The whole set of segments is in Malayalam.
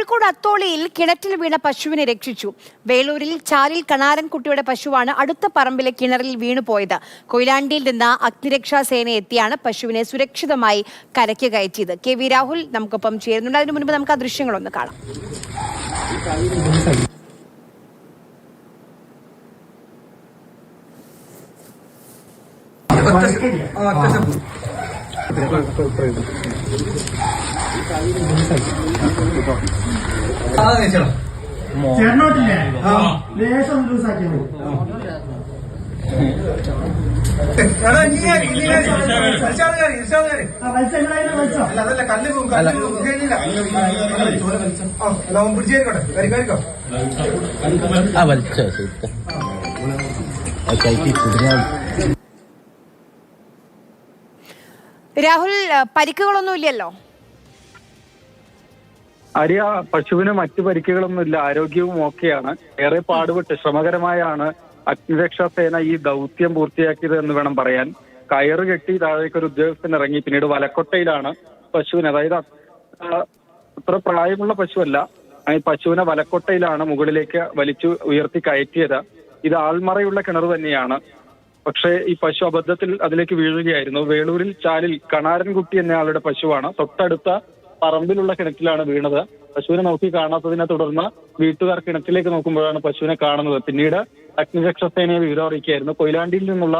കോഴിക്കോട് അത്തോളിയിൽ കിണറ്റിൽ വീണ പശുവിനെ രക്ഷിച്ചു. വേളൂരിൽ ചാലിൽ കണാരൻകുട്ടിയുടെ പശുവാണ് അടുത്ത പറമ്പിലെ കിണറിൽ വീണുപോയത്. കൊയിലാണ്ടിയിൽ നിന്ന് അഗ്നിരക്ഷാ സേന എത്തിയാണ് പശുവിനെ സുരക്ഷിതമായി കരയ്ക്ക് കയറ്റിയത്. കെ വി രാഹുൽ നമുക്കൊപ്പം ചേരുന്നുണ്ട്. അതിനു മുൻപ് നമുക്ക് ആ ദൃശ്യങ്ങളൊന്ന് കാണാം. ചേർന്നോട്ടില്ലേ ലേശം ലൂസാക്കിയത് രാഹുൽ, പരിക്കുകളൊന്നുമില്ലല്ലോ? ആര്യ, പശുവിന് മറ്റു പരിക്കുകളൊന്നുമില്ല, ആരോഗ്യവും ഓക്കെയാണ്. ഏറെ പാടുപെട്ട് ശ്രമകരമായാണ് അഗ്നിരക്ഷാ സേന ഈ ദൗത്യം പൂർത്തിയാക്കിയത് എന്ന് വേണം പറയാൻ. കയറ് കെട്ടി താഴേക്കൊരു ഉദ്യോഗസ്ഥൻ ഇറങ്ങി, പിന്നീട് വലക്കൊട്ടയിലാണ് പശുവിനെ, അതായത് അത്ര പ്രായമുള്ള പശുവല്ല, പശുവിനെ വലക്കൊട്ടയിലാണ് മുകളിലേക്ക് വലിച്ചു ഉയർത്തി കയറ്റിയത്. ഇത് ആൾമറയുള്ള കിണർ തന്നെയാണ്. പക്ഷേ ഈ പശു അബദ്ധത്തിൽ അതിലേക്ക് വീഴുകയായിരുന്നു. വേളൂരിൽ ചാലിൽ കണാരൻകുട്ടി എന്നയാളുടെ പശുവാണ്. തൊട്ടടുത്ത പറമ്പിലുള്ള കിണറ്റിലാണ് വീണത്. പശുവിനെ നോക്കി കാണാത്തതിനെ തുടർന്ന് വീട്ടുകാർ കിണറ്റിലേക്ക് നോക്കുമ്പോഴാണ് പശുവിനെ കാണുന്നത്. പിന്നീട് അഗ്നിരക്ഷാ സേനയെ വിവരം അറിയിക്കുകയായിരുന്നു. കൊയിലാണ്ടിയിൽ നിന്നുള്ള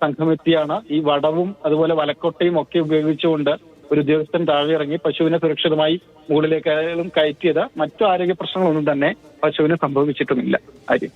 സംഘമെത്തിയാണ് ഈ വടവും അതുപോലെ വലക്കൊട്ടയും ഒക്കെ ഉപയോഗിച്ചുകൊണ്ട് ഒരു ഉദ്യോഗസ്ഥൻ താഴെ ഇറങ്ങി പശുവിനെ സുരക്ഷിതമായി മുകളിലേക്ക് കയറ്റിയത്. മറ്റു ആരോഗ്യ പ്രശ്നങ്ങളൊന്നും തന്നെ പശുവിന് സംഭവിച്ചിട്ടുമില്ല. ആര്യം.